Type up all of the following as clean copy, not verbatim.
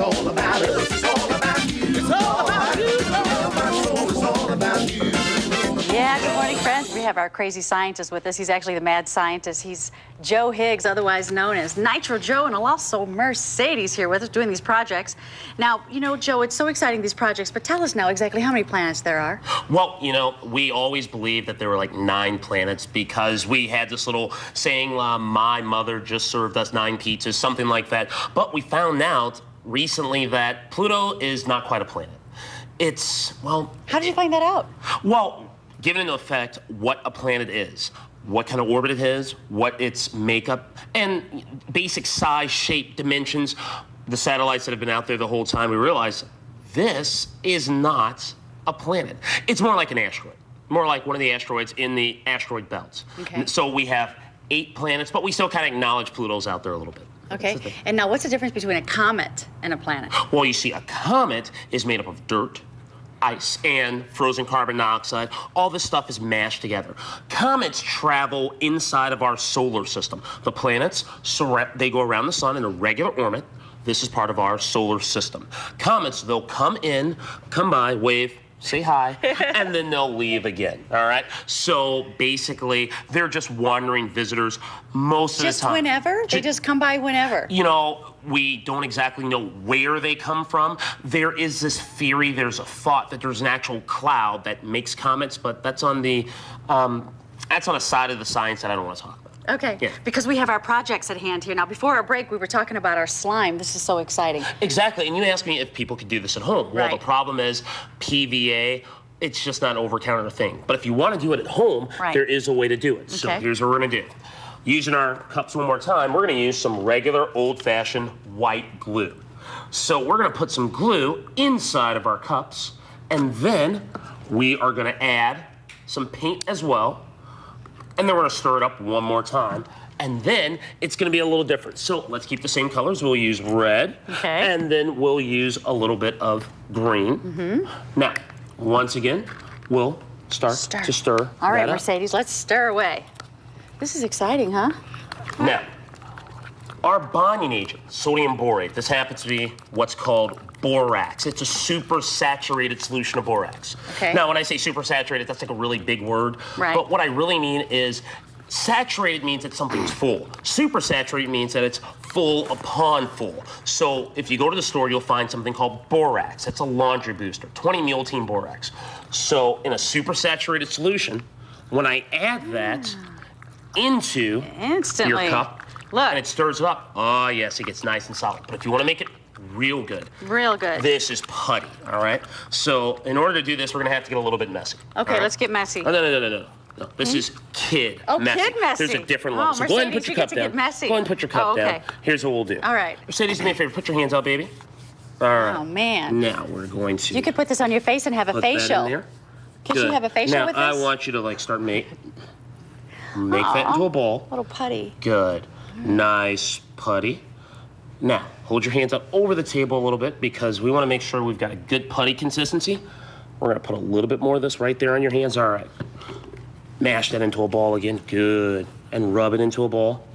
It's all about us. It's all about you. It's all about you. It's all about you. Yeah, good morning, friends. We have our crazy scientist with us. He's actually the mad scientist. He's Joe Higgs, otherwise known as Nitro Joe, and also Mercedes here with us doing these projects. Now, you know, Joe, it's so exciting, these projects, but tell us now exactly how many planets there are. Well, you know, we always believed that there were like 9 planets because we had this little saying, my mother just served us 9 pizzas, something like that. But we found out recently that Pluto is not quite a planet. It's, well... How did you find that out? Well, given into effect what a planet is, what kind of orbit it is, what its makeup, and basic size, shape, dimensions, the satellites that have been out there the whole time, we realize this is not a planet. It's more like an asteroid, more like one of the asteroids in the asteroid belts. Okay. So we have 8 planets, but we still kind of acknowledge Pluto's out there a little bit. Okay, and now what's the difference between a comet and a planet? Well, you see, a comet is made up of dirt, ice, and frozen carbon dioxide. All this stuff is mashed together. Comets travel inside of our solar system. The planets, they go around the sun in a regular orbit. This is part of our solar system. Comets, they'll come in, come by, wave, say hi, and then they'll leave again, all right? So basically, they're just wandering visitors most of the time. Just whenever? They just come by whenever? You know, we don't exactly know where they come from. There is this theory, there's a thought that there's an actual cloud that makes comets, but that's on the, that's on a side of the science that I don't want to talk about. Okay, yeah. Because we have our projects at hand here. Now, before our break, we were talking about our slime. This is so exciting. Exactly, and you asked me if people could do this at home. Well, Right. the problem is PVA, it's just not an over-counter thing. But if you want to do it at home, Right. there is a way to do it. So Okay. here's what we're going to do. Using our cups one more time, we're going to use some regular old-fashioned white glue. So we're going to put some glue inside of our cups, and then we are going to add some paint as well. And then we're going to stir it up one more time. And then it's going to be a little different. So let's keep the same colors. We'll use red. Okay. And then we'll use a little bit of green. Mm-hmm. Now, once again, we'll start to stir All right, that up. Mercedes, let's stir away. This is exciting, huh? Now, our bonding agent, sodium borate, this happens to be what's called borax. It's a super saturated solution of borax. Okay. Now, when I say super saturated, that's like a really big word. Right. But what I really mean is saturated means that something's full. Super saturated means that it's full upon full. So if you go to the store, you'll find something called borax. It's a laundry booster, 20 mule team borax. So in a super saturated solution, when I add that into Instantly. your cup, Look. and it stirs it up, oh yes, it gets nice and solid. But if you want to make it real good, Real good. this is putty, all right? So in order to do this, we're going to have to get a little bit messy. Okay, all right? let's get messy. Oh, no. This is kid messy. Kid messy. There's a different Oh, level. So go ahead and Mercedes, put your you cup get to down. get messy. Go ahead and put your cup Oh, okay. down. Here's what we'll do. All right. Mercedes, do me a favor. Put your hands out, baby. All right. Oh, man. Now we're going to You could put this on your face and have a put facial. that in there. Can Good. you have a facial now, with this? I want you to like start make that into a ball. Little putty. Good. Nice putty. Now, hold your hands up over the table a little bit because we want to make sure we've got a good putty consistency. We're going to put a little bit more of this right there on your hands. All right. Mash that into a ball again. Good. And rub it into a ball.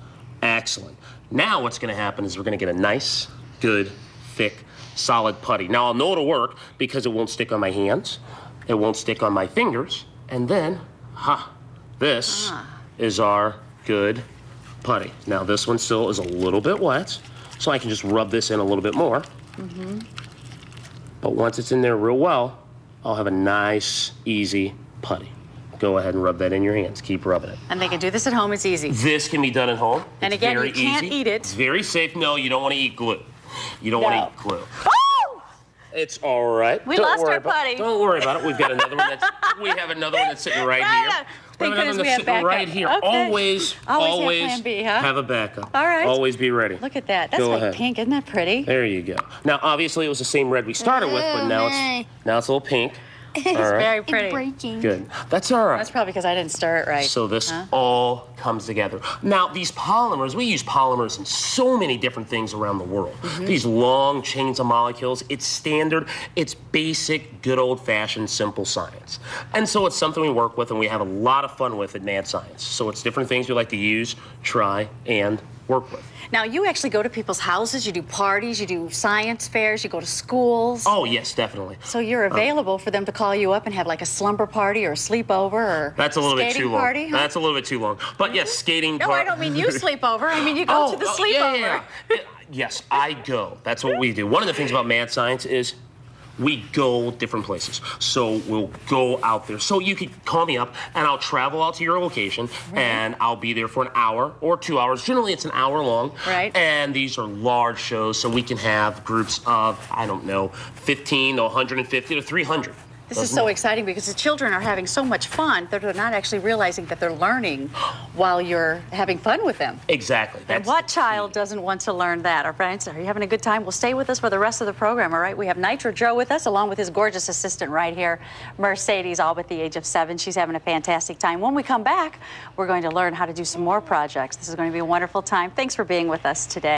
Excellent. Now what's going to happen is we're going to get a nice, good, thick, solid putty. Now, I'll know it'll work because it won't stick on my hands. It won't stick on my fingers. And then, this is our good putty. Now, this one still is a little bit wet, so I can just rub this in a little bit more. Mm-hmm. But once it's in there real well, I'll have a nice, easy putty. Go ahead and rub that in your hands. Keep rubbing it. And they can do this at home. It's easy. This can be done at home. And It's again, very you can't easy. eat it. It's very safe. No, you don't want to eat glue. You don't want to eat glue. Oh! It's all right. We Don't lost worry our about- putty. Don't worry about it. We've got another one we have another one that's sitting right here. Thank We have goodness another one we have that's sitting right backup. here. Okay. Always Always have plan B, huh? have a backup. All right. Always be ready. Look at that. That's Go like ahead. pink. Isn't that pretty? There you go. Now, obviously, it was the same red we started with, but now it's a little pink. It's All right. very pretty. breaking. Good. That's all right. That's probably because I didn't stir it right. So this all comes together. Now, these polymers, we use polymers in so many different things around the world. These long chains of molecules, it's standard, it's basic, good old-fashioned, simple science. And so it's something we work with and we have a lot of fun with at Mad Science. So it's different things we like to use, try, and work with. Now, you actually go to people's houses, you do parties, you do science fairs, you go to schools. Oh, yes, definitely. So you're available for them to call you up and have like a slumber party or a sleepover or That's a little bit too long. party, huh? That's a little bit too long. But yes, skating No, I don't mean you sleep over. I mean you go to the sleepover. Yeah. Yes, I go. That's what we do. One of the things about Mad Science is we go different places. So we'll go out there. So you could call me up and I'll travel out to your location and I'll be there for an hour or 2 hours. Generally, it's an hour long. Right. And these are large shows, so we can have groups of, I don't know, 15 to 150 to 300. This is so exciting because the children are having so much fun that they're not actually realizing that they're learning while you're having fun with them. Exactly. And what child doesn't want to learn that? Our friends, are you having a good time? Well, stay with us for the rest of the program, all right? We have Nitro Joe with us, along with his gorgeous assistant right here, Mercedes, all but the age of 7. She's having a fantastic time. When we come back, we're going to learn how to do some more projects. This is going to be a wonderful time. Thanks for being with us today.